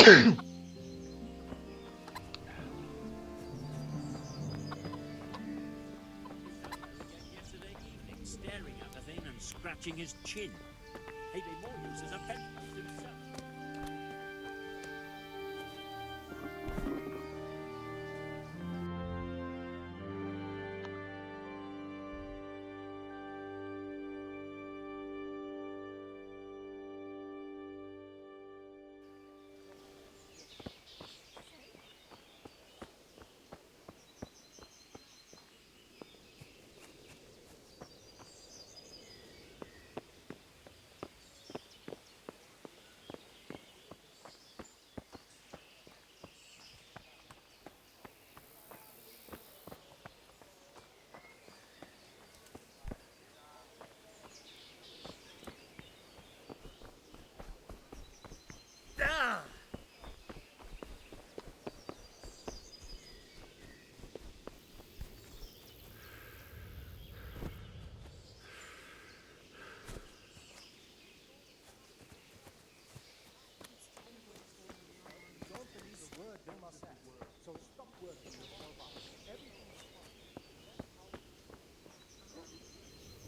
Yesterday evening, staring at the thing and scratching his chin. He'd be more use as a pet himself.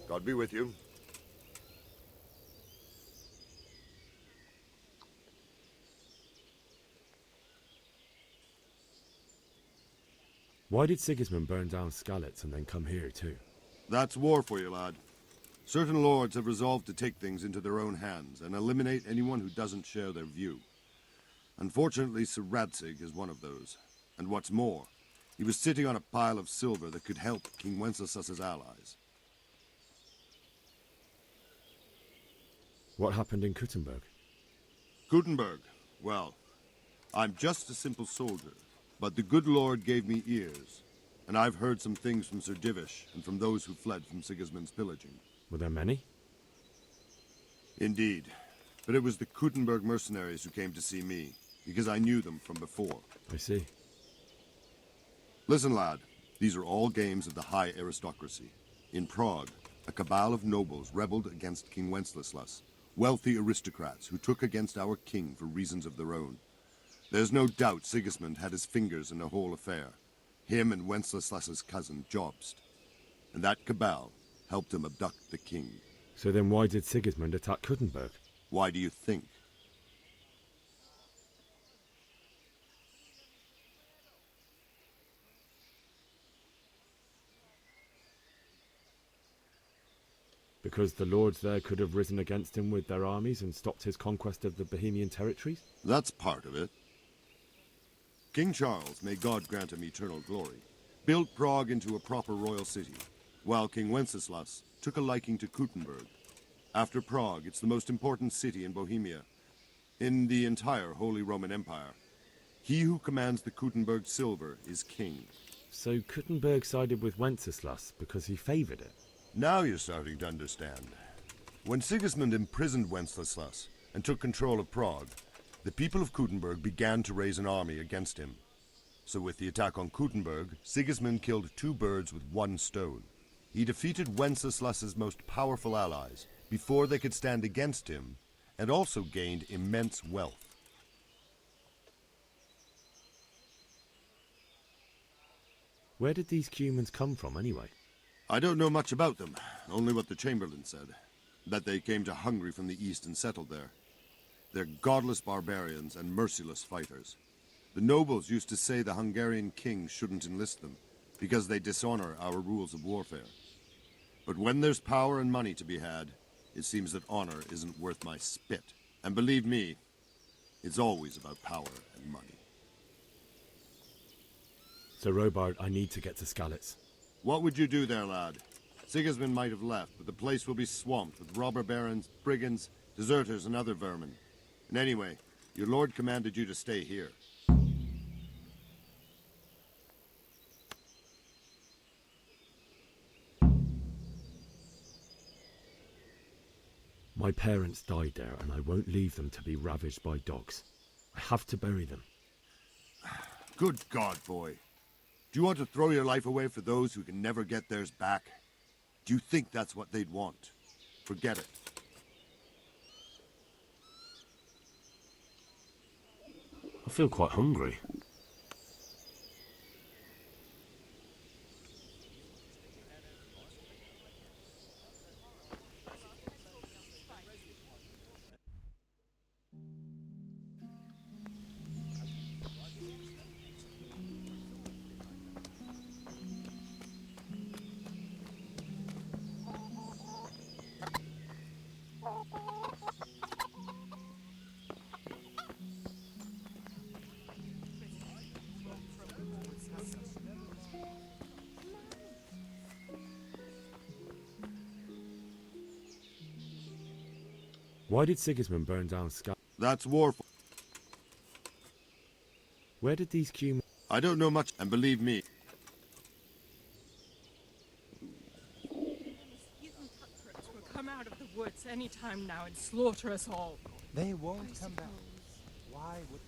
God be with you. Why did Sigismund burn down Skalitz and then come here too? That's war for you, lad. Certain lords have resolved to take things into their own hands and eliminate anyone who doesn't share their view. Unfortunately, Sir Radzig is one of those. And what's more, he was sitting on a pile of silver that could help King Wenceslas's allies. What happened in Kuttenberg? Gutenberg, well, I'm just a simple soldier, but the good Lord gave me ears, and I've heard some things from Sir Divish and from those who fled from Sigismund's pillaging. Were there many? Indeed, but it was the Kuttenberg mercenaries who came to see me, because I knew them from before. I see. Listen, lad, these are all games of the high aristocracy. In Prague, a cabal of nobles rebelled against King Wenceslas, wealthy aristocrats who took against our king for reasons of their own. There's no doubt Sigismund had his fingers in the whole affair. Him and Wenceslas's cousin, Jobst. And that cabal helped him abduct the king. So then why did Sigismund attack Kuttenberg? Why do you think? Because the lords there could have risen against him with their armies and stopped his conquest of the Bohemian territories? That's part of it. King Charles, may God grant him eternal glory, built Prague into a proper royal city, while King Wenceslas took a liking to Kuttenberg. After Prague, it's the most important city in Bohemia, in the entire Holy Roman Empire. He who commands the Kuttenberg silver is king. So Kuttenberg sided with Wenceslas because he favoured it? Now you're starting to understand. When Sigismund imprisoned Wenceslas and took control of Prague, the people of Kuttenberg began to raise an army against him. So with the attack on Kuttenberg, Sigismund killed two birds with one stone. He defeated Wenceslas's most powerful allies before they could stand against him, and also gained immense wealth. Where did these Cumans come from anyway? I don't know much about them, only what the Chamberlain said. That they came to Hungary from the east and settled there. They're godless barbarians and merciless fighters. The nobles used to say the Hungarian king shouldn't enlist them, because they dishonor our rules of warfare. But when there's power and money to be had, it seems that honor isn't worth my spit. And believe me, it's always about power and money. So Robard, I need to get to Skalitz. What would you do there, lad? Sigismund might have left, but the place will be swamped with robber barons, brigands, deserters, and other vermin. And anyway, your lord commanded you to stay here. My parents died there, and I won't leave them to be ravaged by dogs. I have to bury them. Good God, boy. Do you want to throw your life away for those who can never get theirs back? Do you think that's what they'd want? Forget it. feel quite hungry. Why did Sigismund burn down Sky? That's war. Where did these humans... I don't know much, and believe me, Heathen cutthroats will come out of the woods any time now and slaughter us all. They won't come back. Why would...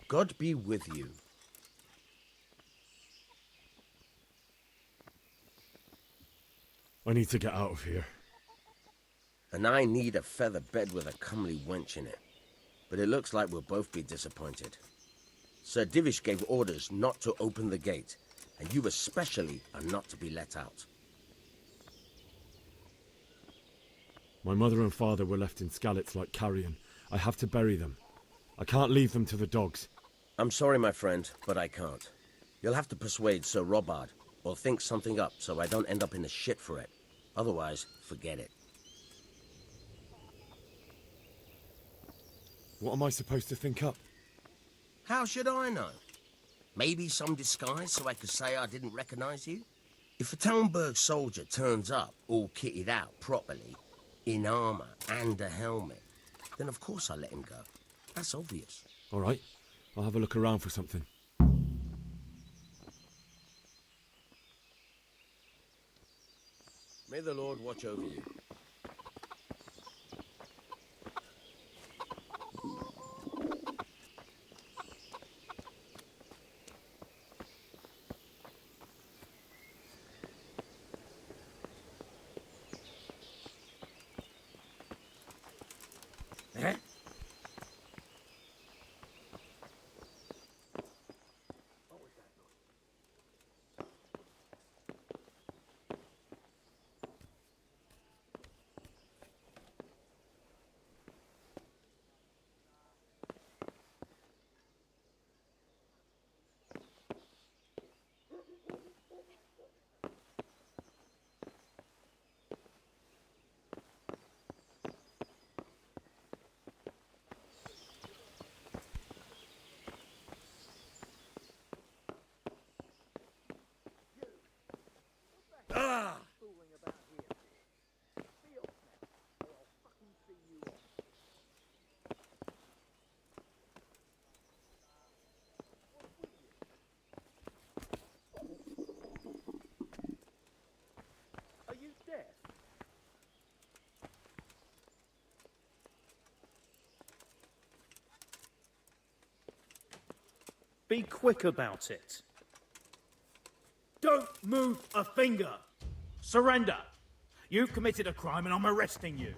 God be with you. I need to get out of here. And I need a feather bed with a comely wench in it. But it looks like we'll both be disappointed. Sir Divish gave orders not to open the gate, and you especially are not to be let out. My mother and father were left in Skalitz like carrion. I have to bury them. I can't leave them to the dogs. I'm sorry, my friend, but I can't. You'll have to persuade Sir Robard, or think something up so I don't end up in the shit for it. Otherwise, forget it. What am I supposed to think up? How should I know? Maybe some disguise so I could say I didn't recognize you? If a Talmberg soldier turns up all kitted out properly, in armor and a helmet, then of course I let him go. That's obvious. All right, I'll have a look around for something. May the Lord watch over you. Be quick about it. Don't move a finger. Surrender. You've committed a crime and I'm arresting you.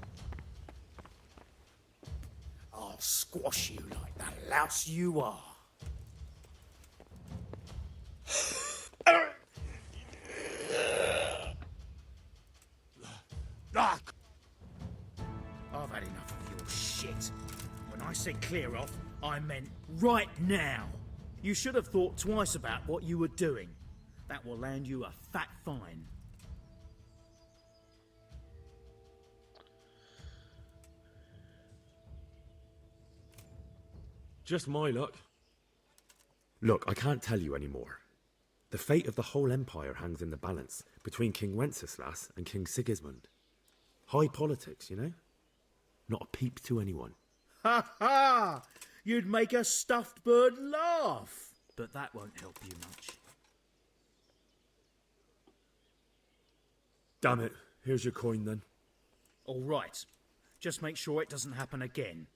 I'll squash you like the louse you are. I've had enough of your shit. When I said clear off, I meant right now. You should have thought twice about what you were doing. That will land you a fat fine. Just my luck. Look, I can't tell you anymore. The fate of the whole empire hangs in the balance between King Wenceslas and King Sigismund. High politics, you know? Not a peep to anyone. Ha ha! You'd make a stuffed bird laugh. But that won't help you much. Damn it. Here's your coin then. All right. Just make sure it doesn't happen again.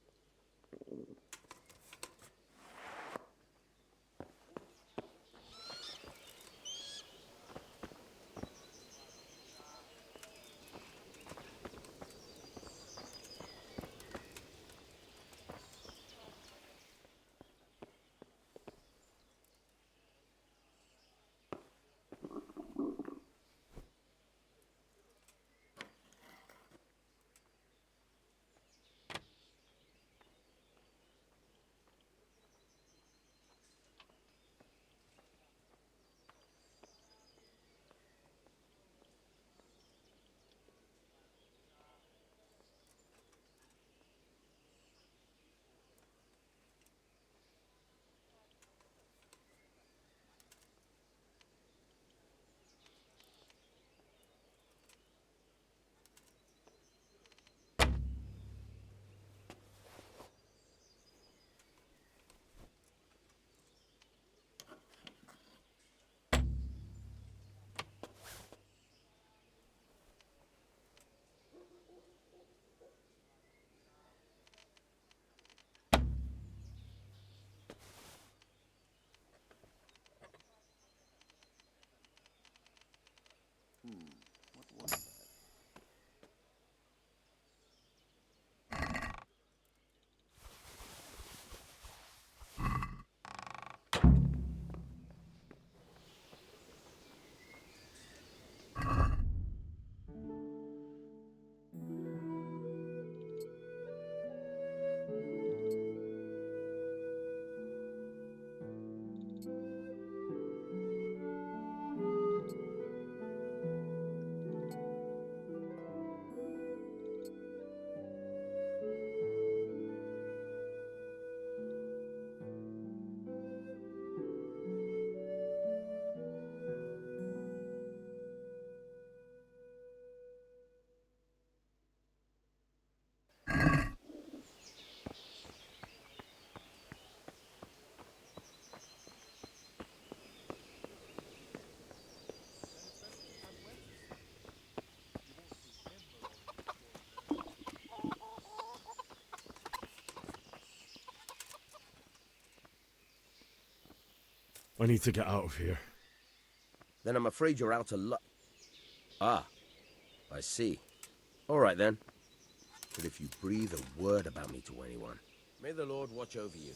I need to get out of here. Then I'm afraid you're out of luck. Ah, I see. All right then. But if you breathe a word about me to anyone, may the Lord watch over you.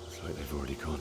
Looks like they've already gone.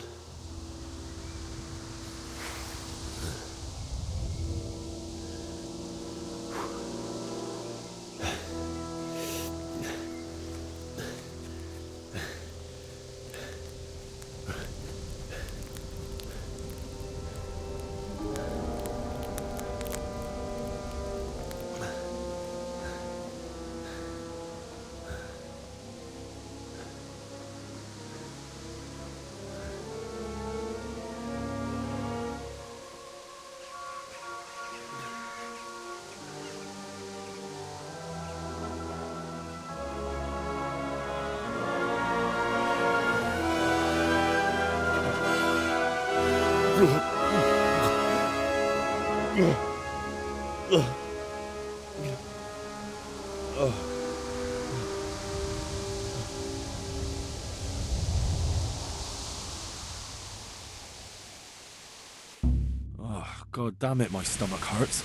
Oh, God damn it, my stomach hurts.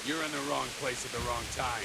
You're in the wrong place at the wrong time.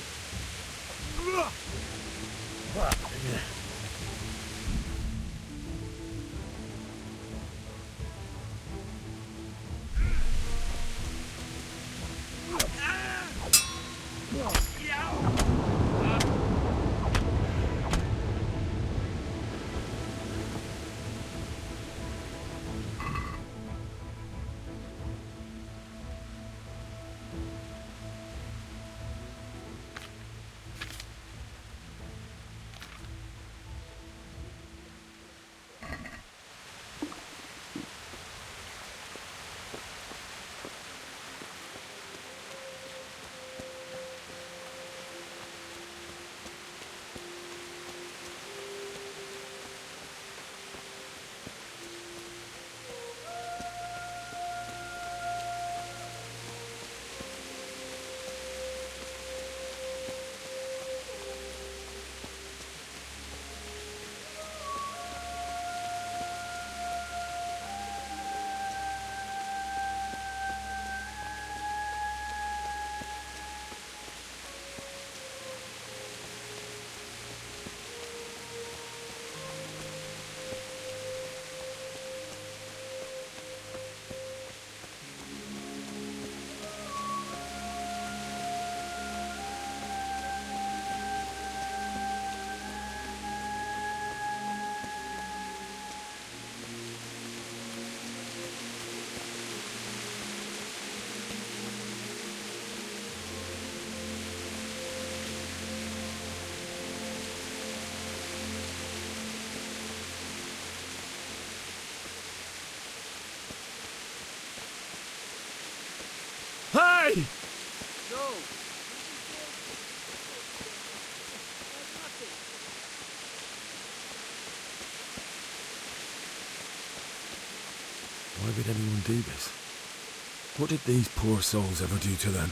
Hey! Why would anyone do this? What did these poor souls ever do to them?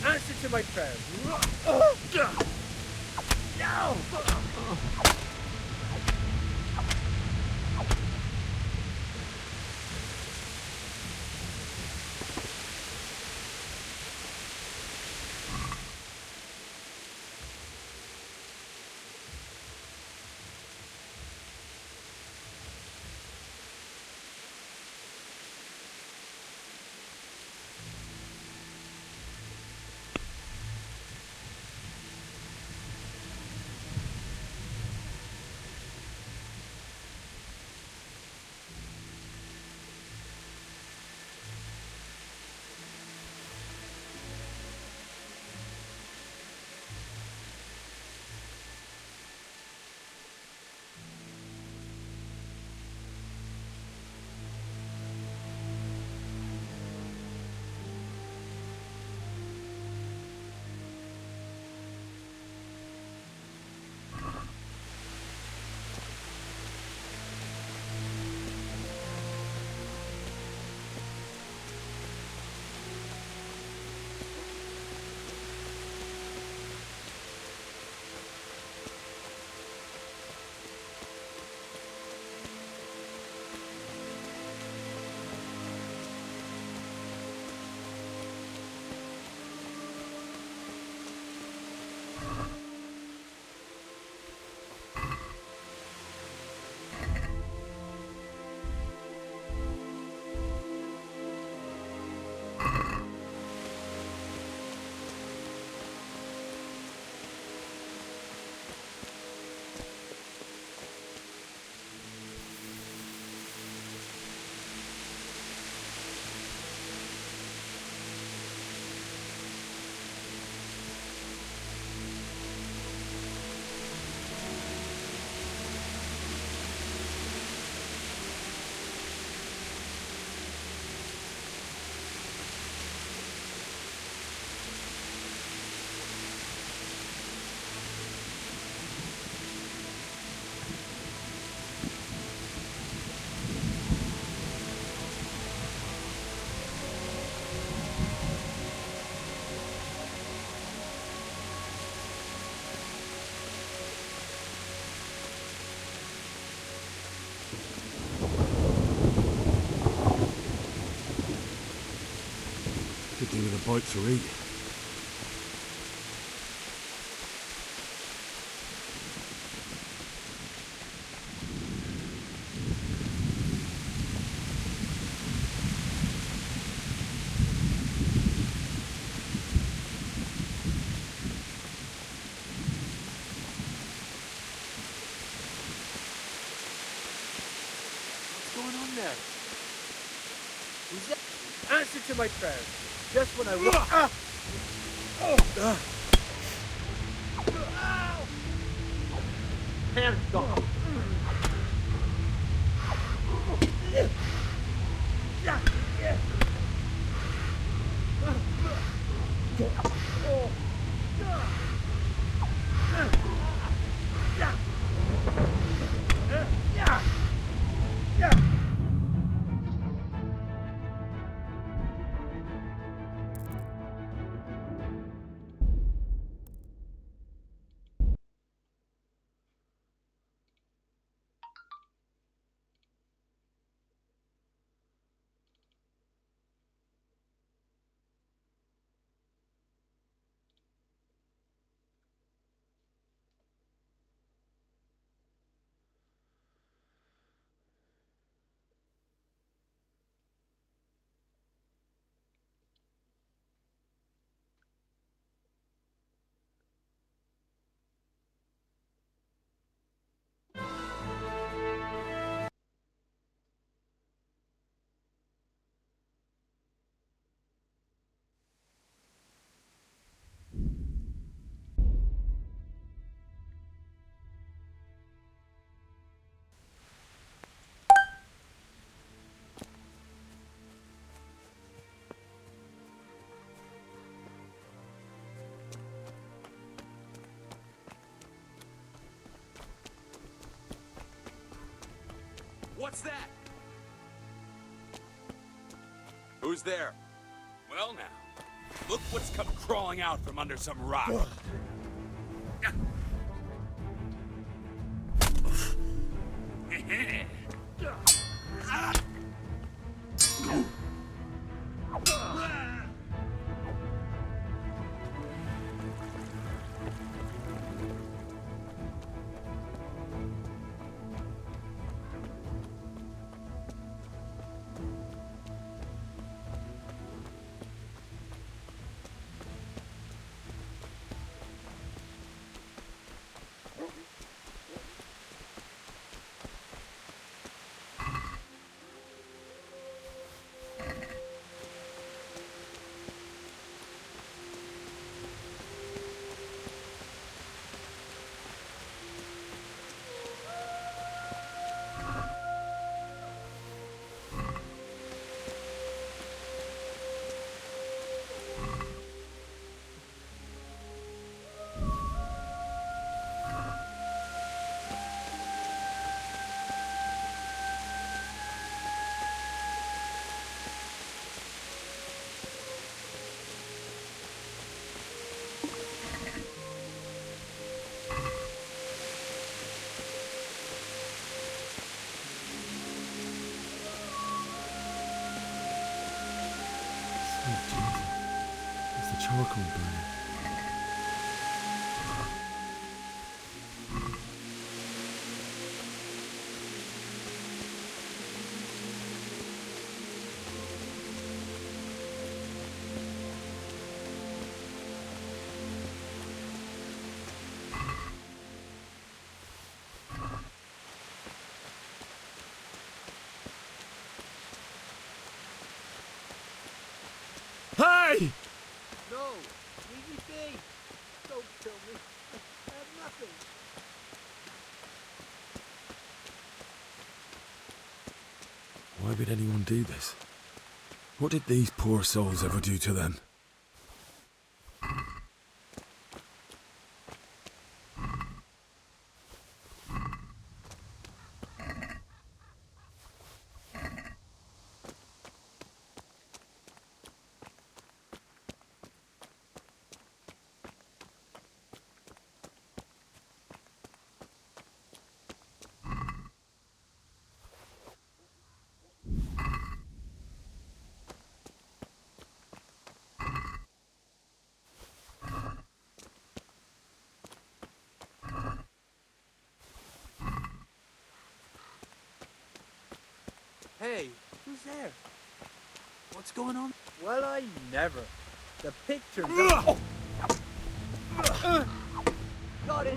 Answer to my prayers. Only with a bite to eat. What's going on there? Answer to my prayers. Just when I was. Hands gone. What's that? Who's there? Well now, look what's come crawling out from under some rock. It's the charcoal burning. Hey! No, leave me be. Don't kill me. I have nothing. Why would anyone do this? What did these poor souls ever do to them? Hey, who's there? What's going on? Well, I never. The pictures. Got it.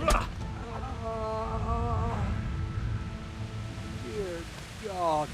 Dear God.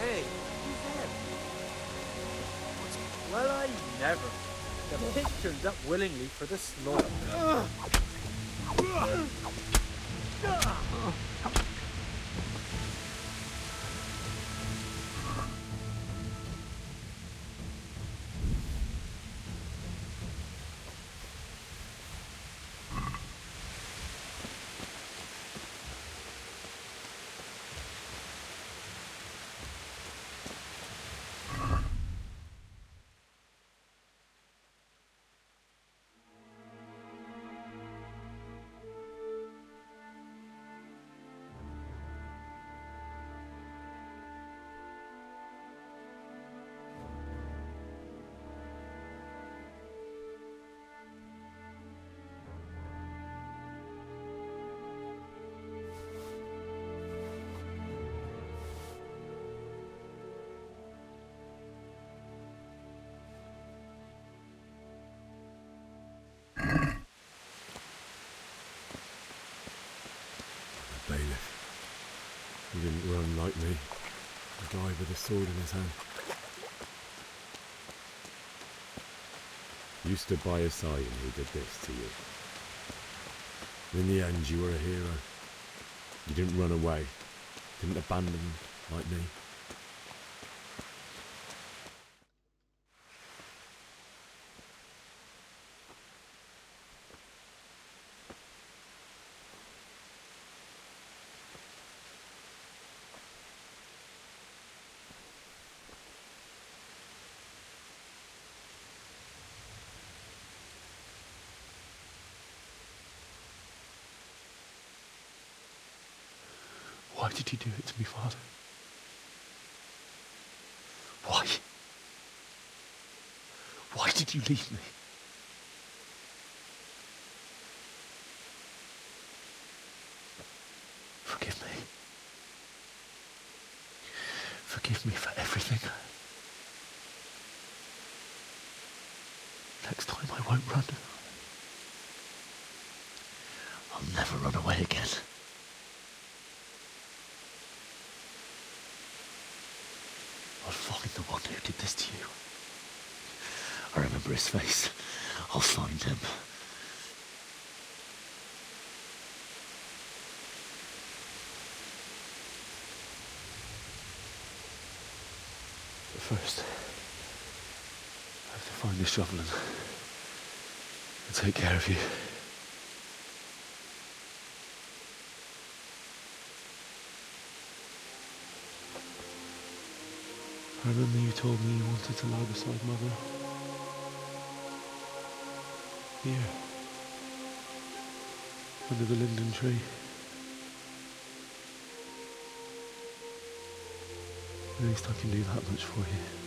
Hey, who's there? Well, I never. The pig turns up willingly for the slaughter. Bailiff. He didn't run like me. A guy with a sword in his hand. You stood by his side and he did this to you. In the end, you were a hero. You didn't run away. Didn't abandon like me. Why did you do it to me, Father? Why? Why did you leave me? Forgive me. Forgive me for everything. Next time I won't run. I'll never run away again. for his face. I'll find him. But first, I have to find this shovel and take care of you. I remember you told me you wanted to lie beside Mother. Here. Under the linden tree. At least I can do that much for you.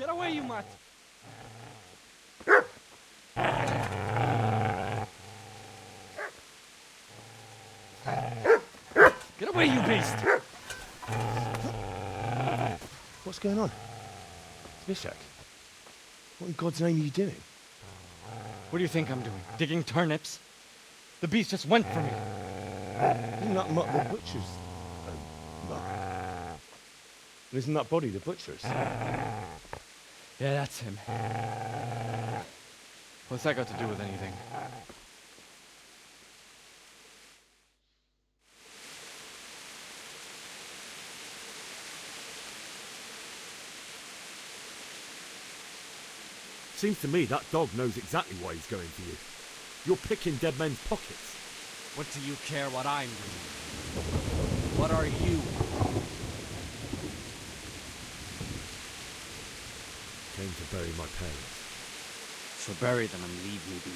Get away, you mutt! away, you beast! What's going on? Vishak, what in God's name are you doing? What do you think I'm doing? Digging turnips? The beast just went for me. Isn't that not the butcher's? Mark? Isn't that body the butcher's? Yeah, that's him. What's that got to do with anything? Seems to me that dog knows exactly why he's going for you. You're picking dead men's pockets. What do you care what I'm doing? What are you? Came to bury my parents. So bury them and leave me be.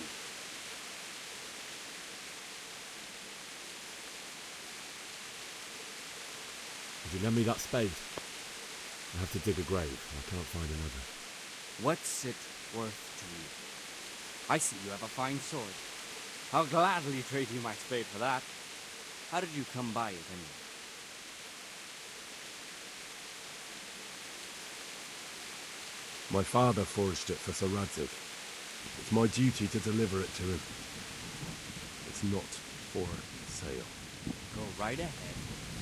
Would you lend me that spade? I have to dig a grave. I can't find another. What's it worth to you? I see you have a fine sword. I'll gladly trade you my spade for that. How did you come by it anyway? My father forged it for Sir Radzig. It's my duty to deliver it to him. It's not for sale. Go right ahead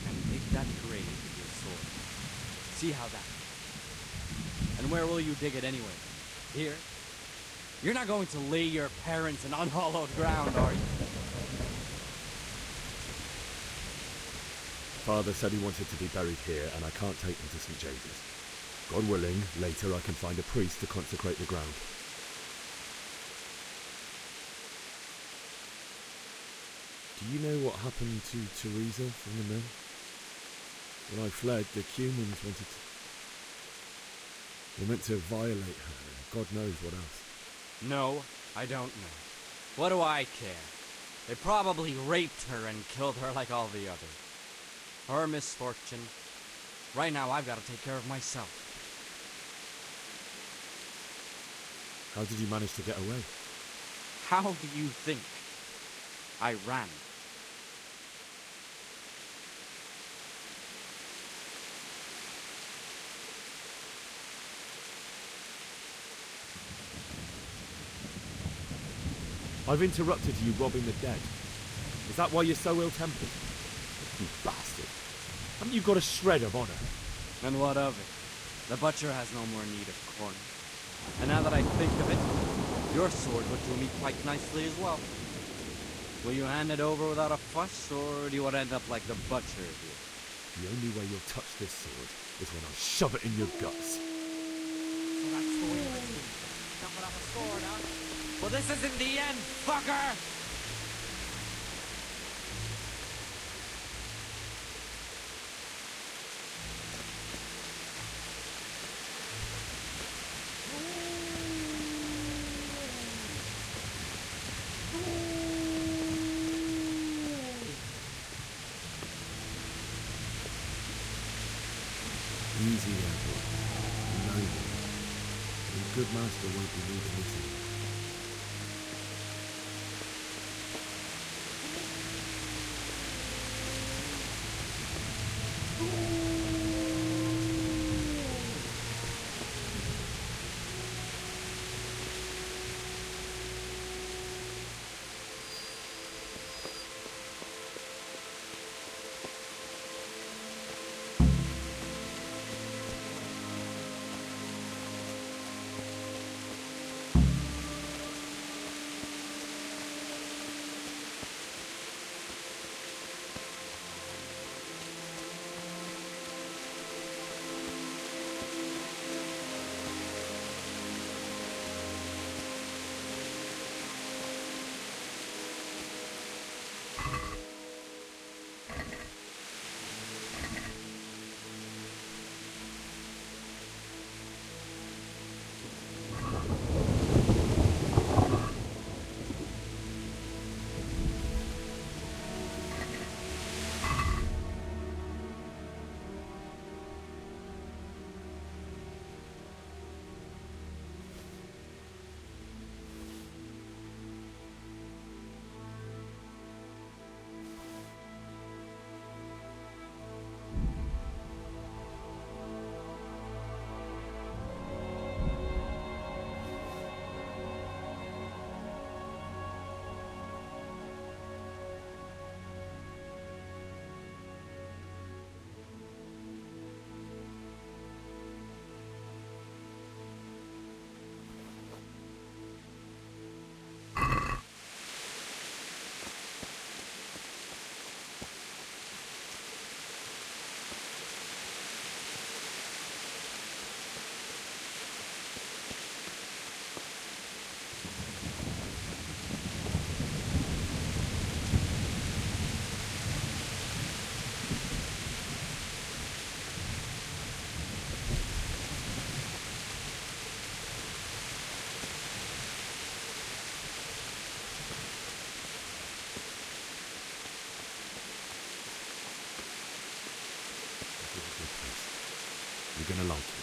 and dig that grave with your sword. See how that goes. And where will you dig it anyway? Here? You're not going to lay your parents in unhallowed ground, are you? Father said he wanted to be buried here, and I can't take him to St. James's. God willing, later I can find a priest to consecrate the ground. Do you know what happened to Teresa from the mill? When I fled, the Cumans wanted to... They meant to violate her, and God knows what else. No, I don't know. What do I care? They probably raped her and killed her like all the others. Her misfortune. Right now I've got to take care of myself. How did you manage to get away? How do you think? I ran. I've interrupted you robbing the dead. Is that why you're so ill-tempered? You bastard. Haven't you got a shred of honor? And what of it? The butcher has no more need of corn. And now that I think of it, your sword would do me quite nicely as well. Will you hand it over without a fuss, or do you want to end up like the butcher did? The only way you'll touch this sword is when I shove it in your guts. So that's the way of it. Don't put up a sword, huh? Well, this isn't the end, fucker! Easy there, boy. No more. A good master won't be leaving easy. You're gonna like it.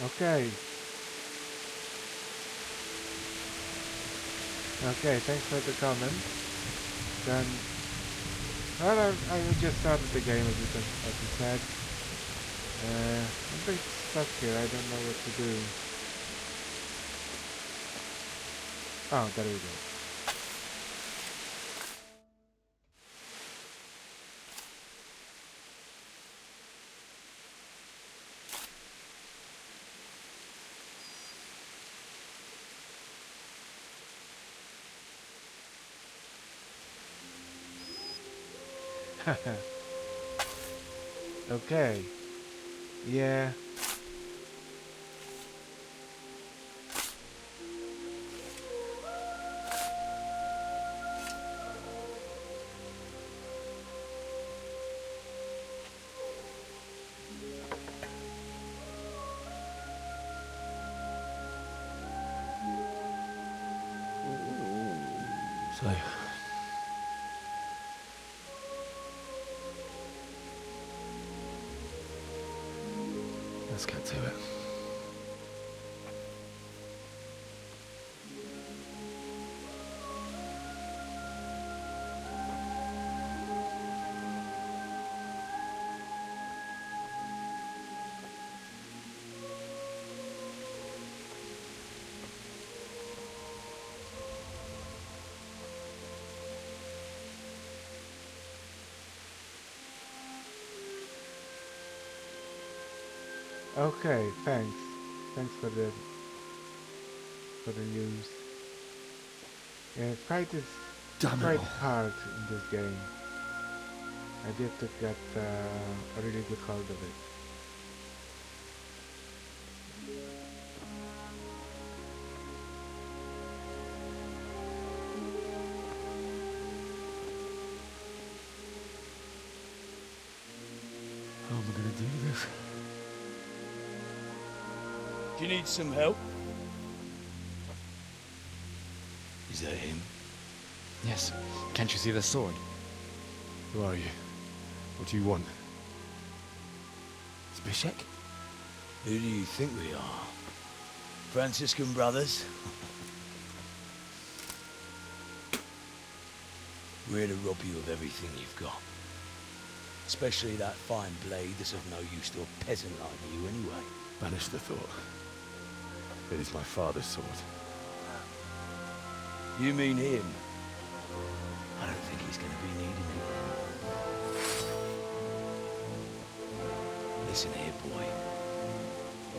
Okay. Okay, thanks for the comment. Then, well, I just started the game as you said. I'm a bit stuck here. I don't know what to do. Oh, there we go. Okay. Yeah. So, let's get to it. Okay, thanks. Thanks for the news. Yeah, fight is quite hard in this game. I did to get a really good hold of it. How am I gonna do this? Do you need some help? Is that him? Yes. Can't you see the sword? Who are you? What do you want? Zbyszek? Who do you think we are? Franciscan brothers? We're here to rob you of everything you've got. Especially that fine blade that's of no use to a peasant like you anyway. Banish the thought. It is my father's sword. You mean him? I don't think he's going to be needing it. Listen here, boy.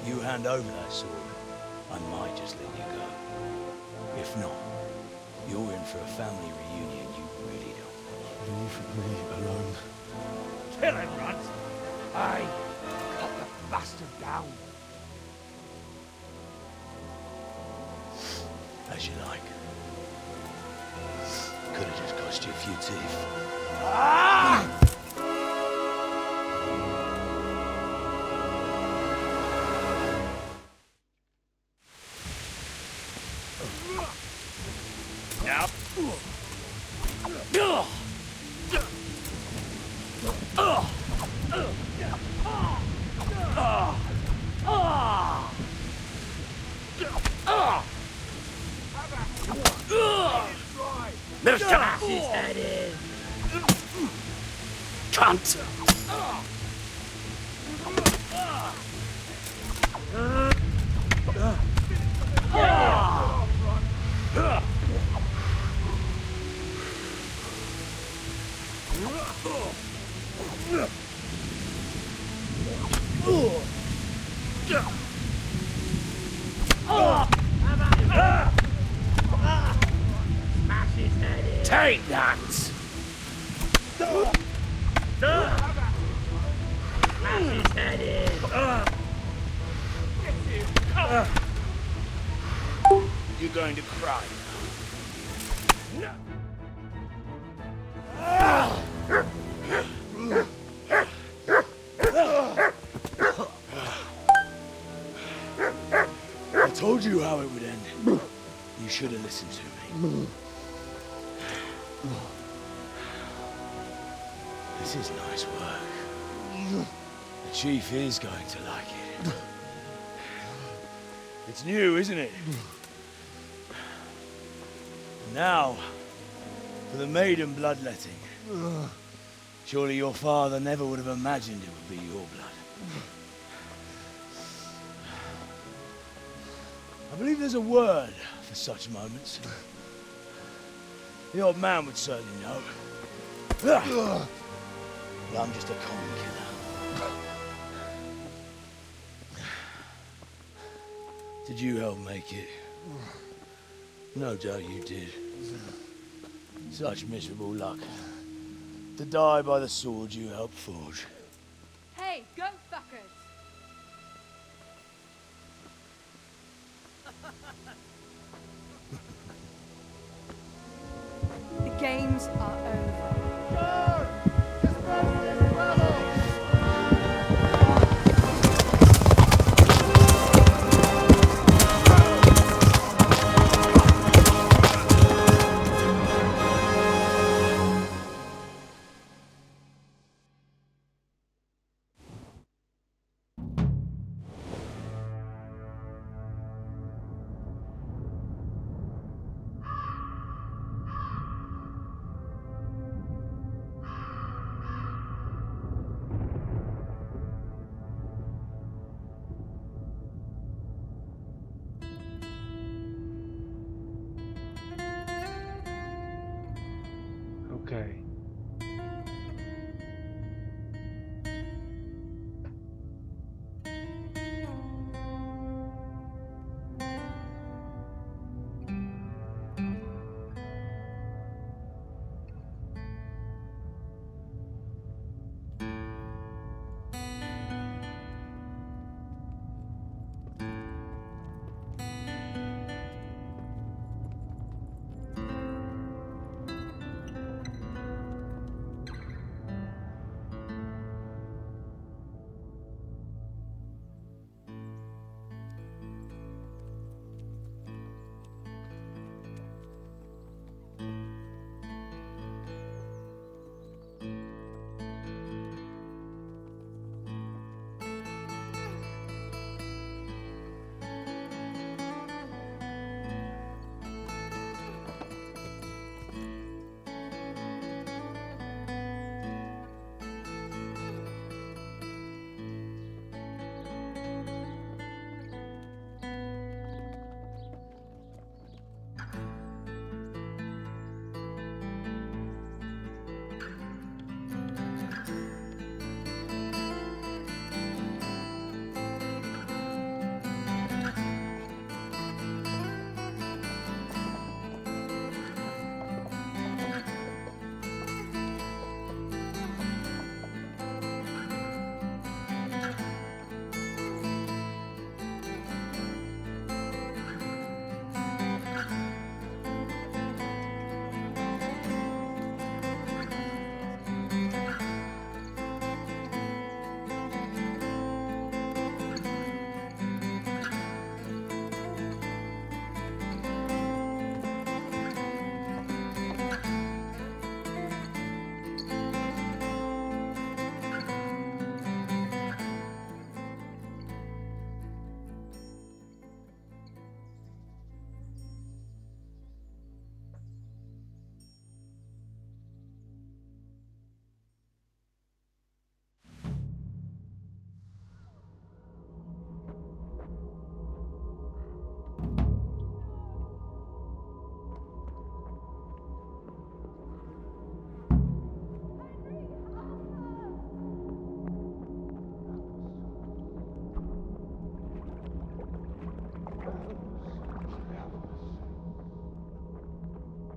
You hand over that sword, I might just let you go. If not, you're in for a family reunion you really don't. Leave me alone. Kill him, Runt! Aye, cut the bastard down. As you like. Could have just cost you a few teeth. Ah! Now. There's Tom's head in. Cunt! Take that! Smash his head in! You're going to cry. I told you how it would end. You should have listened to me. This is nice work. The chief is going to like it. It's new, isn't it? Now, for the maiden bloodletting. Surely your father never would have imagined it would be your blood. I believe there's a word for such moments. The old man would certainly know. But I'm just a common killer. Did you help make it? No doubt you did. Such miserable luck. To die by the sword you helped forge. Hey, go fuckers! The games are over. Okay.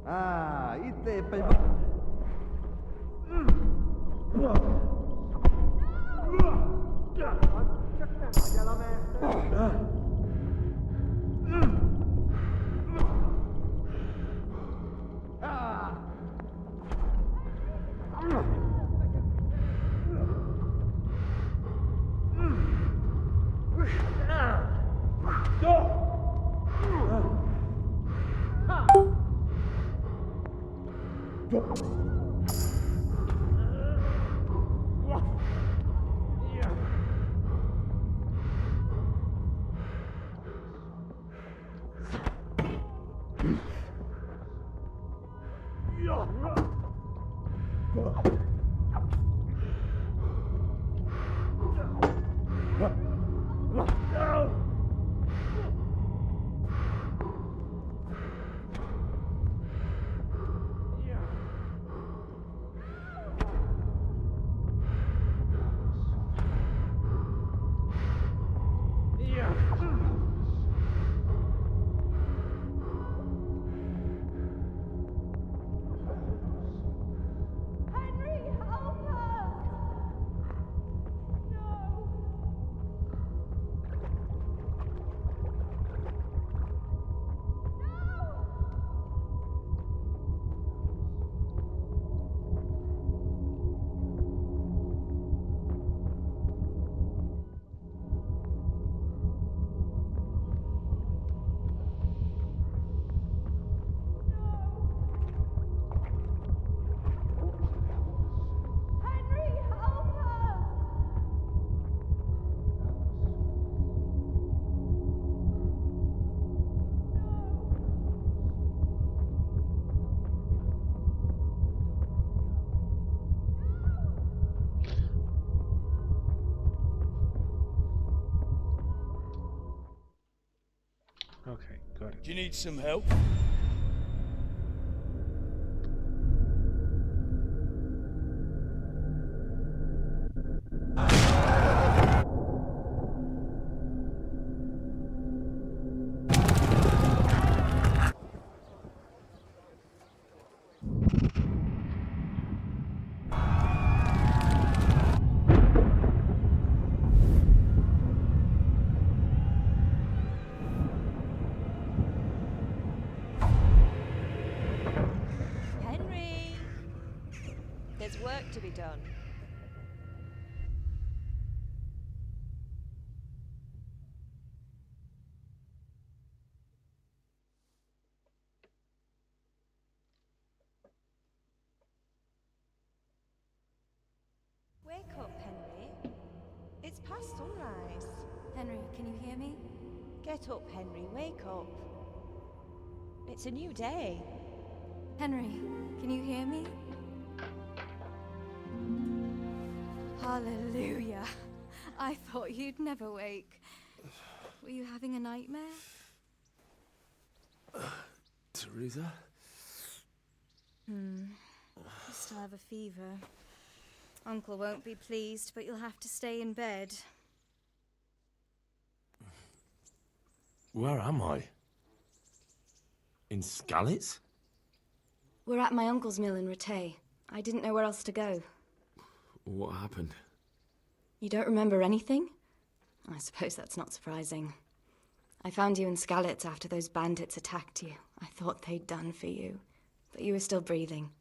Ah, ite pel... Okay, got it. Do you need some help? Henry! There's work to be done. Wake up, Henry. It's past sunrise. Henry, can you hear me? Get up, Henry. Wake up. It's a new day. Henry, can you hear me? Hallelujah. I thought you'd never wake. Were you having a nightmare? Teresa? You still have a fever. Uncle won't be pleased, but you'll have to stay in bed. Where am I? In Skalitz? We're at my uncle's mill in Rattay. I didn't know where else to go. What happened? You don't remember anything? I suppose that's not surprising. I found you in Skalitz after those bandits attacked you. I thought they'd done for you, but you were still breathing.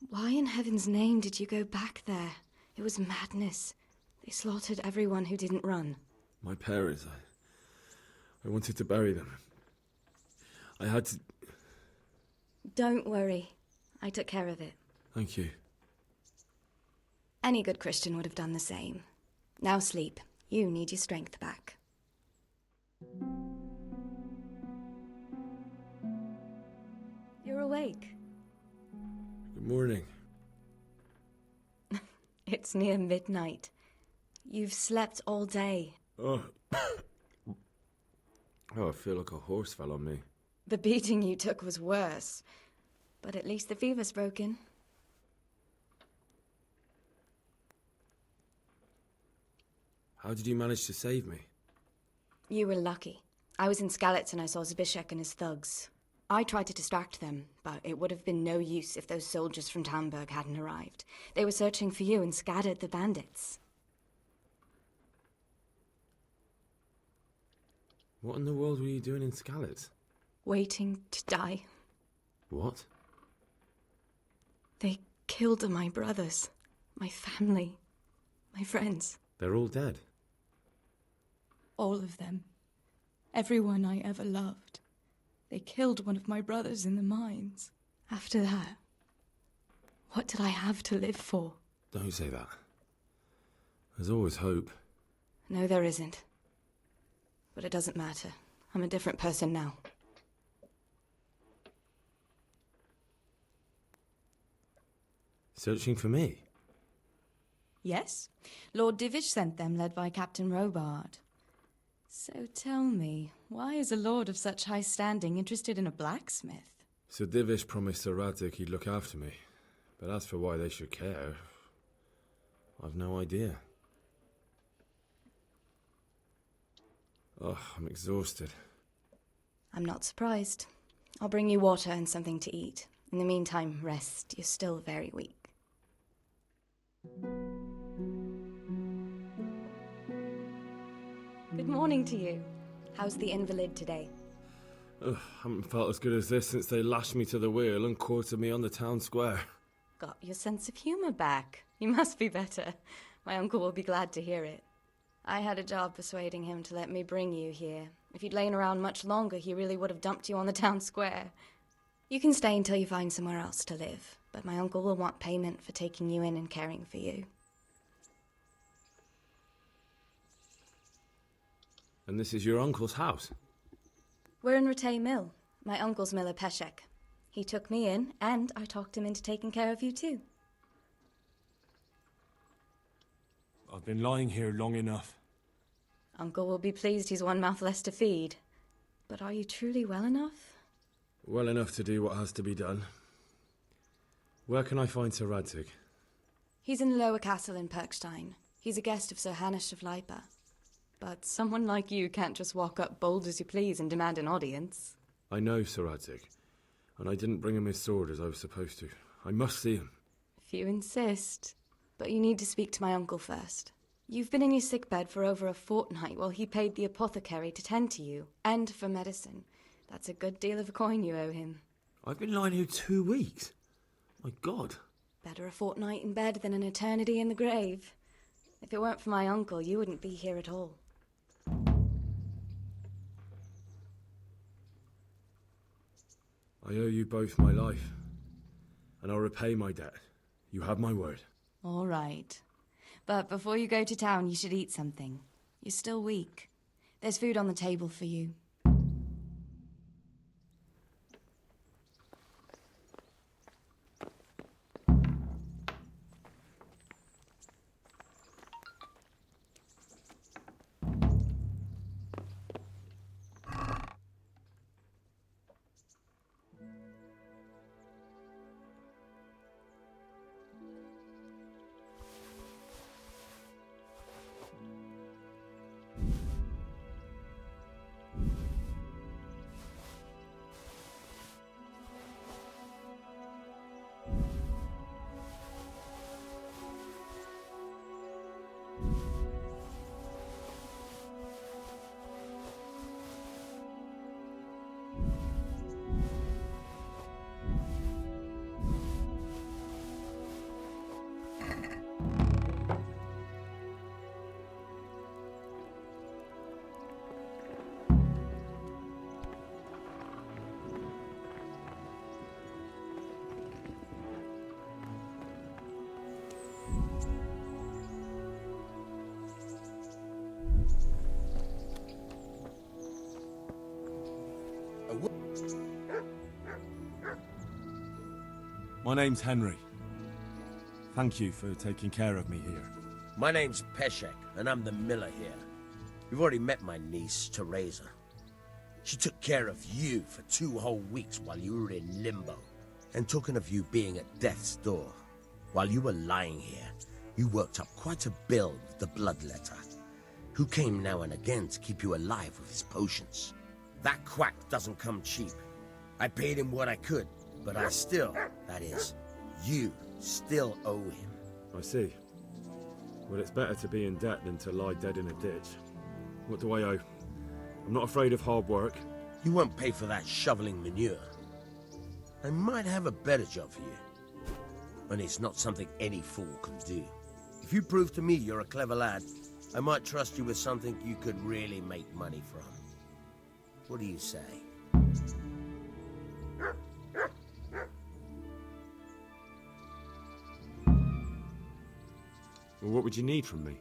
Why in heaven's name did you go back there? It was madness. They slaughtered everyone who didn't run. My parents, I wanted to bury them. I had to... Don't worry. I took care of it. Thank you. Any good Christian would have done the same. Now sleep. You need your strength back. You're awake. Good morning. It's near midnight. You've slept all day. Oh. Oh, I feel like a horse fell on me. The beating you took was worse. But at least the fever's broken. How did you manage to save me? You were lucky. I was in Skalitz and I saw Zbyszek and his thugs. I tried to distract them, but it would have been no use if those soldiers from Talmberg hadn't arrived. They were searching for you and scattered the bandits. What in the world were you doing in Skalitz? Waiting to die. What? They killed my brothers, my family, my friends. They're all dead. All of them. Everyone I ever loved. They killed one of my brothers in the mines. After that, what did I have to live for? Don't say that. There's always hope. No, there isn't. But it doesn't matter. I'm a different person now. Searching for me? Yes. Lord Divish sent them, led by Captain Robard. So tell me, why is a lord of such high standing interested in a blacksmith? Sir Divish promised Sir Radzig he'd look after me. But as for why they should care, I've no idea. Oh, I'm exhausted. I'm not surprised. I'll bring you water and something to eat. In the meantime, rest. You're still very weak. Good morning to you. How's the invalid today? Ugh, haven't felt as good as this since they lashed me to the wheel and quartered me on the town square. Got your sense of humour back. You must be better. My uncle will be glad to hear it. I had a job persuading him to let me bring you here. If you'd lain around much longer, he really would have dumped you on the town square. You can stay until you find somewhere else to live, but my uncle will want payment for taking you in and caring for you. And this is your uncle's house? We're in Ratay Mill. My uncle's miller Peshek. He took me in, and I talked him into taking care of you too. I've been lying here long enough. Uncle will be pleased he's one mouth less to feed. But are you truly well enough? Well enough to do what has to be done. Where can I find Sir Radzig? He's in the lower castle in Perkstein. He's a guest of Sir Hanush of Leipa. But someone like you can't just walk up bold as you please and demand an audience. I know Sir Radzig, and I didn't bring him his sword as I was supposed to. I must see him. If you insist. But you need to speak to my uncle first. You've been in your sickbed for over a fortnight while he paid the apothecary to tend to you, and for medicine. That's a good deal of coin you owe him. I've been lying here 2 weeks. My God. Better a fortnight in bed than an eternity in the grave. If it weren't for my uncle, you wouldn't be here at all. I owe you both my life, and I'll repay my debt. You have my word. All right. But before you go to town, you should eat something. You're still weak. There's food on the table for you. My name's Henry. Thank you for taking care of me here. My name's Peshek, and I'm the miller here. You've already met my niece, Teresa. She took care of you for 2 whole weeks while you were in limbo. And talking of you being at death's door, while you were lying here, you worked up quite a bill with the bloodletter, who came now and again to keep you alive with his potions. That quack doesn't come cheap. I paid him what I could, but I still, that is, you still owe him. I see. Well, it's better to be in debt than to lie dead in a ditch. What do I owe? I'm not afraid of hard work. You won't pay for that shoveling manure. I might have a better job for you. And it's not something any fool can do. If you prove to me you're a clever lad, I might trust you with something you could really make money from. What do you say? Well, what would you need from me?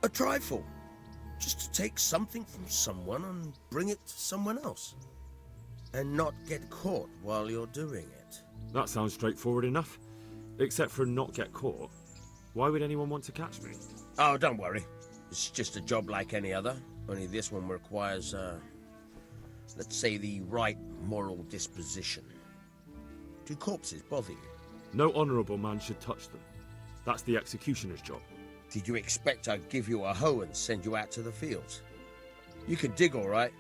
A trifle. Just to take something from someone and bring it to someone else. And not get caught while you're doing it. That sounds straightforward enough. Except for not get caught. Why would anyone want to catch me? Oh, don't worry. It's just a job like any other. Only this one requires, let's say, the right moral disposition. Do corpses bother you? No honourable man should touch them. That's the executioner's job. Did you expect I'd give you a hoe and send you out to the fields? You can dig all right,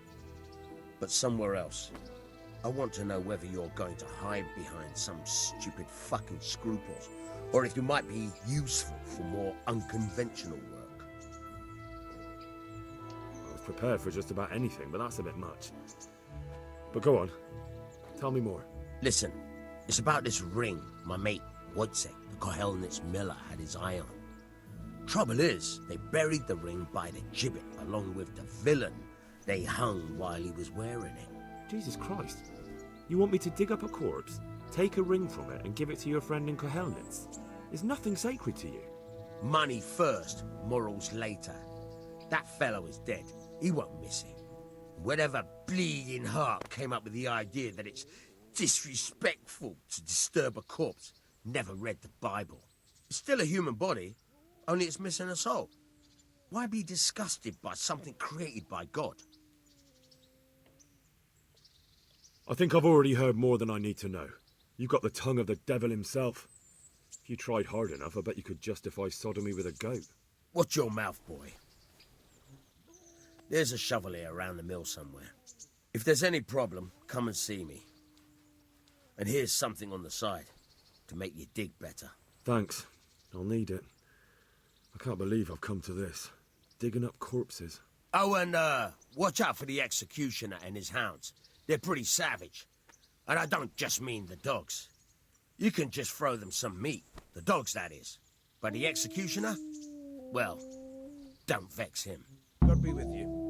but somewhere else. I want to know whether you're going to hide behind some stupid fucking scruples, or if you might be useful for more unconventional work. I was prepared for just about anything, but that's a bit much. But go on. Tell me more. Listen, it's about this ring my mate Wojciech, the Kohelnitz miller, had his eye on. Trouble is, they buried the ring by the gibbet along with the villain they hung while he was wearing it. Jesus Christ. You want me to dig up a corpse, take a ring from it, and give it to your friend in Kohelnitz? Is nothing sacred to you? Money first, morals later. That fellow is dead. He won't miss him. Whatever bleeding heart came up with the idea that it's disrespectful to disturb a corpse never read the Bible. It's still a human body, only it's missing a soul. Why be disgusted by something created by God? I think I've already heard more than I need to know. You've got the tongue of the devil himself. If you tried hard enough, I bet you could justify sodomy with a goat. Watch your mouth, boy. There's a shovel here around the mill somewhere. If there's any problem, come and see me. And here's something on the side to make you dig better. Thanks. I'll need it. I can't believe I've come to this. Digging up corpses. Oh, and watch out for the executioner and his hounds. They're pretty savage. And I don't just mean the dogs. You can just throw them some meat. The dogs, that is. But the executioner? Well, don't vex him. God be with you.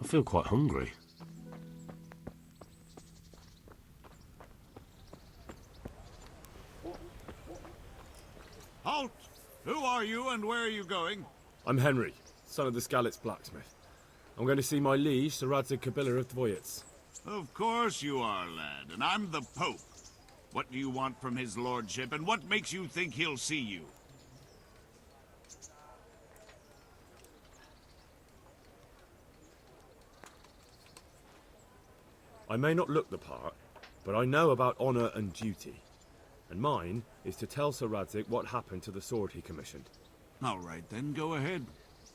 feel quite hungry. Halt! Who are you and where are you going? I'm Henry, son of the Skalitz blacksmith. I'm going to see my liege, Sir Radzig Kabiller of Dvoyitz. Of course you are, lad, and I'm the Pope. What do you want from his lordship, and what makes you think he'll see you? I may not look the part, but I know about honour and duty. And mine is to tell Sir Radzig what happened to the sword he commissioned. All right, then, go ahead.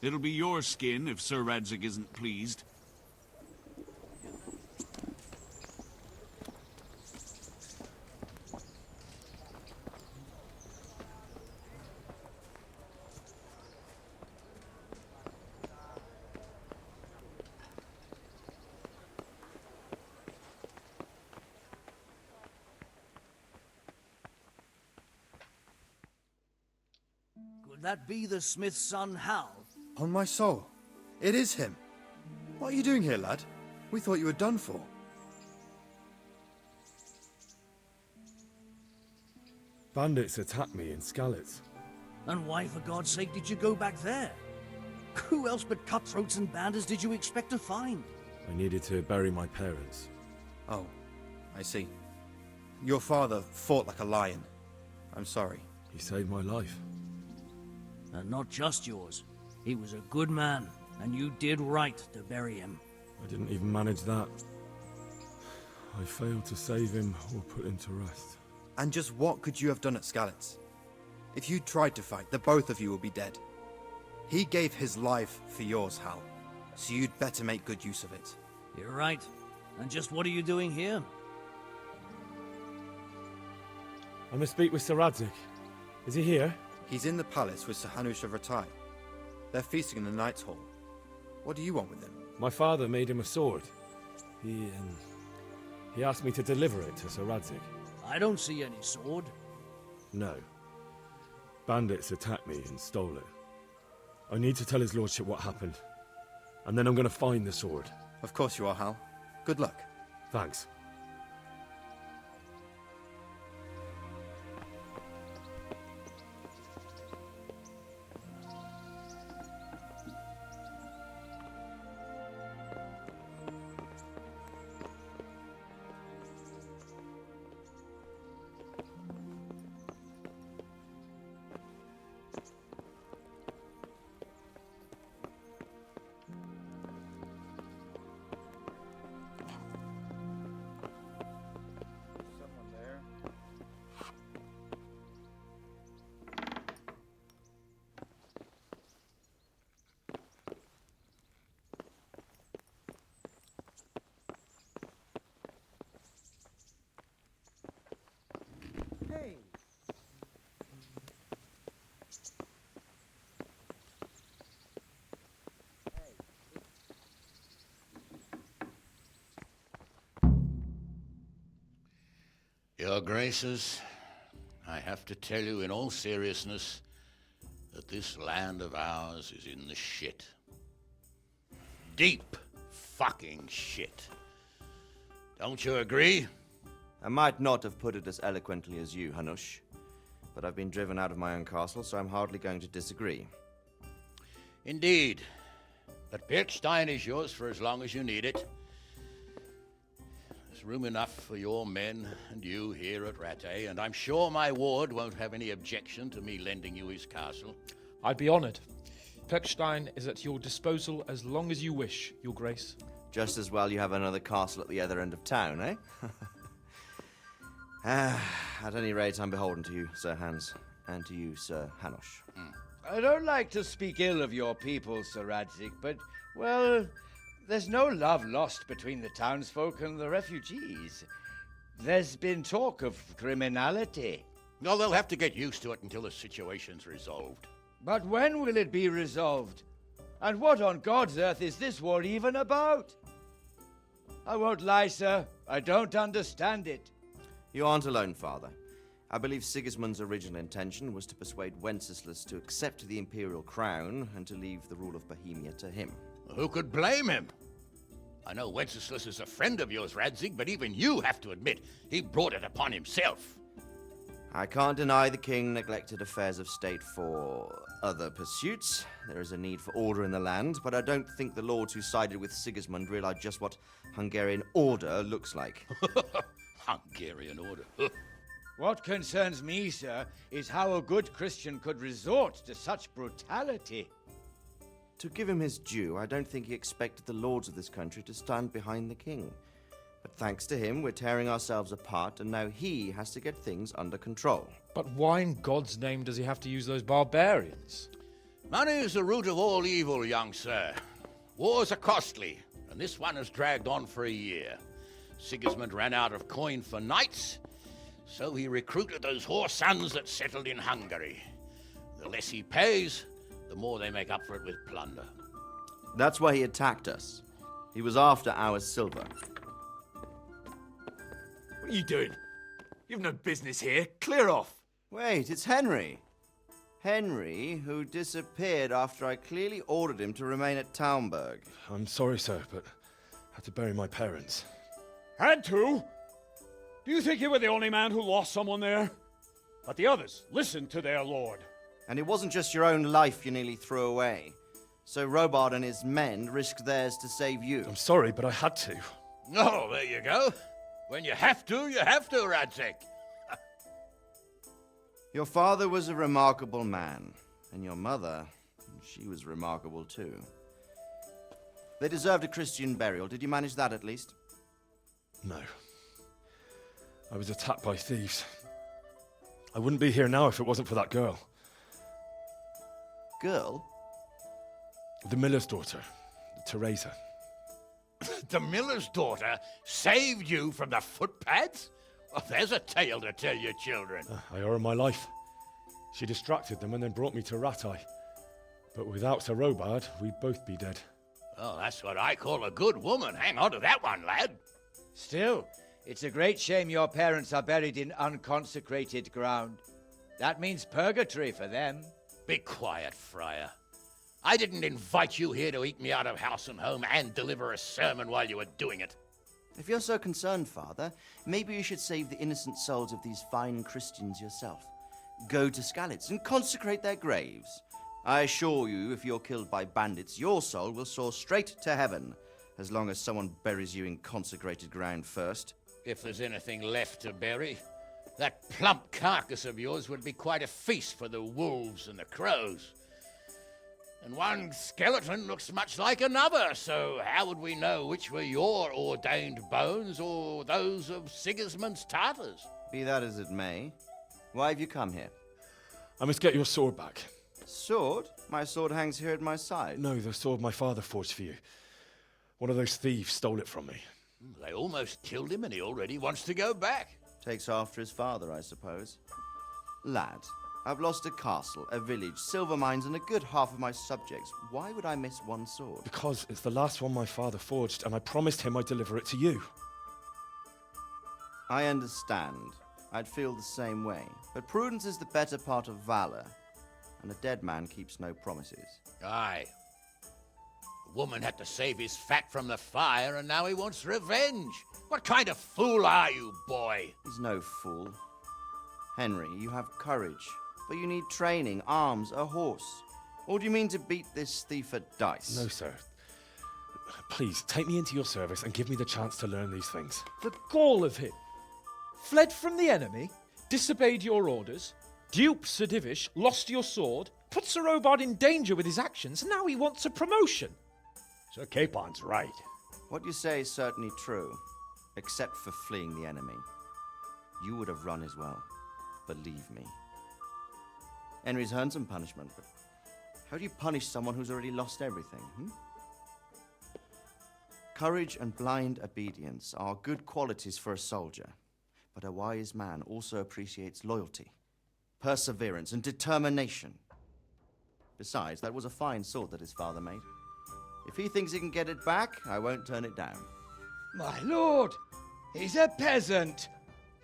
It'll be your skin if Sir Radzig isn't pleased. Could that be the smith's son, Hal? On my soul. It is him. What are you doing here, lad? We thought you were done for. Bandits attacked me in Skalitz. And why, for God's sake, did you go back there? Who else but cutthroats and bandits did you expect to find? I needed to bury my parents. Oh, I see. Your father fought like a lion. I'm sorry. He saved my life. And not just yours. He was a good man, and you did right to bury him. I didn't even manage that. I failed to save him or put him to rest. And just what could you have done at Skalitz? If you tried to fight, the both of you will be dead. He gave his life for yours, Hal. So you'd better make good use of it. You're right. And just what are you doing here? I must speak with Sir Radzig. Is he here? He's in the palace with Sir Hanush of Ratai. They're feasting in the Knight's Hall. What do you want with him? My father made him a sword. He asked me to deliver it to Sir Radzig. I don't see any sword. No. Bandits attacked me and stole it. I need to tell his lordship what happened. And then I'm going to find the sword. Of course you are, Hal. Good luck. Thanks. Hey. Your Graces, I have to tell you in all seriousness that this land of ours is in the shit. Deep fucking shit. Don't you agree? I might not have put it as eloquently as you, Hanush, but I've been driven out of my own castle, so I'm hardly going to disagree. Indeed. But Birkstein is yours for as long as you need it. There's room enough for your men and you here at Rattay, and I'm sure my ward won't have any objection to me lending you his castle. I'd be honored. Birkstein is at your disposal as long as you wish, Your Grace. Just as well you have another castle at the other end of town, eh? At any rate, I'm beholden to you, Sir Hans, and to you, Sir Hanush. I don't like to speak ill of your people, Sir Radzig, but, well, there's no love lost between the townsfolk and the refugees. There's been talk of criminality. Well, they'll have to get used to it until the situation's resolved. But when will it be resolved? And what on God's earth is this war even about? I won't lie, sir. I don't understand it. You aren't alone, Father. I believe Sigismund's original intention was to persuade Wenceslas to accept the imperial crown and to leave the rule of Bohemia to him. Who could blame him? I know Wenceslas is a friend of yours, Radzig, but even you have to admit he brought it upon himself. I can't deny the king neglected affairs of state for other pursuits. There is a need for order in the land, but I don't think the lords who sided with Sigismund realized just what Hungarian order looks like. Hungarian order? What concerns me, sir, is how a good Christian could resort to such brutality. To give him his due, I don't think he expected the lords of this country to stand behind the king. But thanks to him, we're tearing ourselves apart, and now he has to get things under control. But why in God's name does he have to use those barbarians? Money is the root of all evil, young sir. Wars are costly, and this one has dragged on for a year. Sigismund ran out of coin for knights, so he recruited those whore sons that settled in Hungary. The less he pays, the more they make up for it with plunder. That's why he attacked us. He was after our silver. What are you doing? You've no business here. Clear off. Wait, it's Henry. Henry, who disappeared after I clearly ordered him to remain at Taumburg. I'm sorry, sir, but I had to bury my parents. Had to? Do you think you were the only man who lost someone there? But the others listened to their lord. And it wasn't just your own life you nearly threw away. So Robard and his men risked theirs to save you. I'm sorry, but I had to. Oh, there you go. When you have to, Radzig. Your father was a remarkable man, and your mother, she was remarkable too. They deserved a Christian burial. Did you manage that at least? No. I was attacked by thieves. I wouldn't be here now if it wasn't for that girl. Girl? The miller's daughter, Teresa. The miller's daughter saved you from the footpads? Well, there's a tale to tell your children. I owe her my life. She distracted them and then brought me to Rattay. But without Sir Robard, we'd both be dead. Oh, that's what I call a good woman. Hang on to that one, lad. Still, it's a great shame your parents are buried in unconsecrated ground. That means purgatory for them. Be quiet, friar. I didn't invite you here to eat me out of house and home and deliver a sermon while you were doing it. If you're so concerned, Father, maybe you should save the innocent souls of these fine Christians yourself. Go to Skalitz and consecrate their graves. I assure you, if you're killed by bandits, your soul will soar straight to heaven, as long as someone buries you in consecrated ground first. If there's anything left to bury, that plump carcass of yours would be quite a feast for the wolves and the crows. And one skeleton looks much like another, so how would we know which were your ordained bones or those of Sigismund's Tartars? Be that as it may, why have you come here? I must get your sword back. Sword? My sword hangs here at my side. No, the sword my father forged for you. One of those thieves stole it from me. They almost killed him and he already wants to go back. Takes after his father, I suppose. Lad, I've lost a castle, a village, silver mines, and a good half of my subjects. Why would I miss one sword? Because it's the last one my father forged, and I promised him I'd deliver it to you. I understand. I'd feel the same way. But prudence is the better part of valor, and a dead man keeps no promises. Aye. The woman had to save his fat from the fire, and now he wants revenge. What kind of fool are you, boy? He's no fool. Henry, you have courage, but you need training, arms, a horse. Or do you mean to beat this thief at dice? No, sir. Please, take me into your service and give me the chance to learn these things. The gall of him. Fled from the enemy, disobeyed your orders, duped Sir Divish, lost your sword, put Sir Robard in danger with his actions, and now he wants a promotion. Sir Capon's right. What you say is certainly true, except for fleeing the enemy. You would have run as well. Believe me. Henry's earned some punishment, but how do you punish someone who's already lost everything? Courage and blind obedience are good qualities for a soldier, but a wise man also appreciates loyalty, perseverance, and determination. Besides, that was a fine sword that his father made. If he thinks he can get it back, I won't turn it down. My lord, he's a peasant.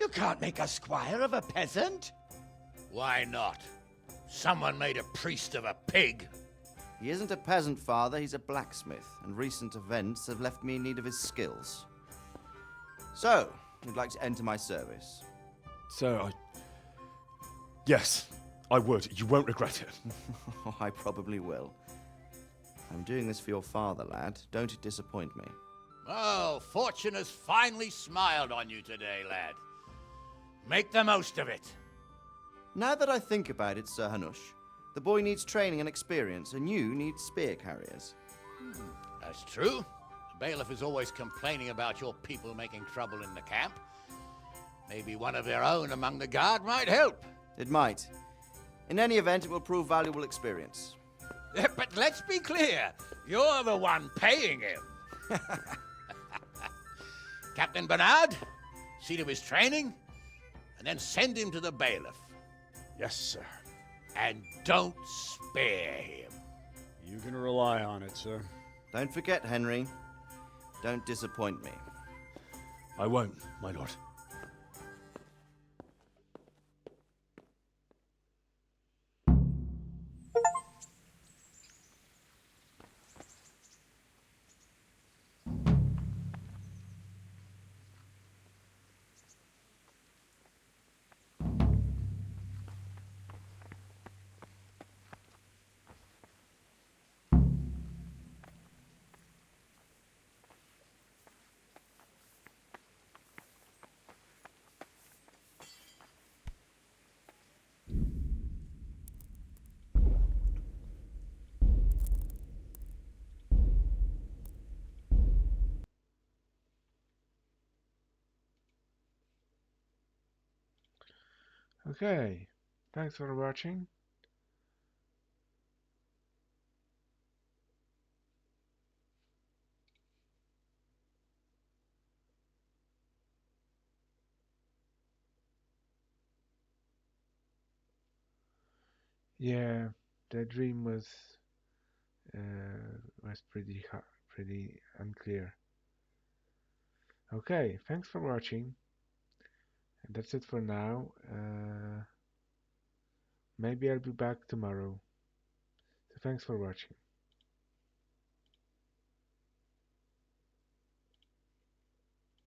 You can't make a squire of a peasant. Why not? Someone made a priest of a pig. He isn't a peasant, Father, he's a blacksmith, and recent events have left me in need of his skills. So, you'd like to enter my service? Sir, Yes, I would. You won't regret it. Oh, I probably will. I'm doing this for your father, lad. Don't disappoint me. Oh, fortune has finally smiled on you today, lad. Make the most of it. Now that I think about it, Sir Hanush, the boy needs training and experience, and you need spear carriers. That's true. The bailiff is always complaining about your people making trouble in the camp. Maybe one of their own among the guard might help. It might. In any event, it will prove valuable experience. But let's be clear. You're the one paying him. Captain Bernard, see to his training, and then send him to the bailiff. Yes, sir. And don't spare him. You can rely on it, sir. Don't forget, Henry. Don't disappoint me. I won't, my lord. Okay, thanks for watching. Yeah, the dream was pretty unclear. Okay, thanks for watching. And that's it for now. Maybe I'll be back tomorrow. So thanks for watching.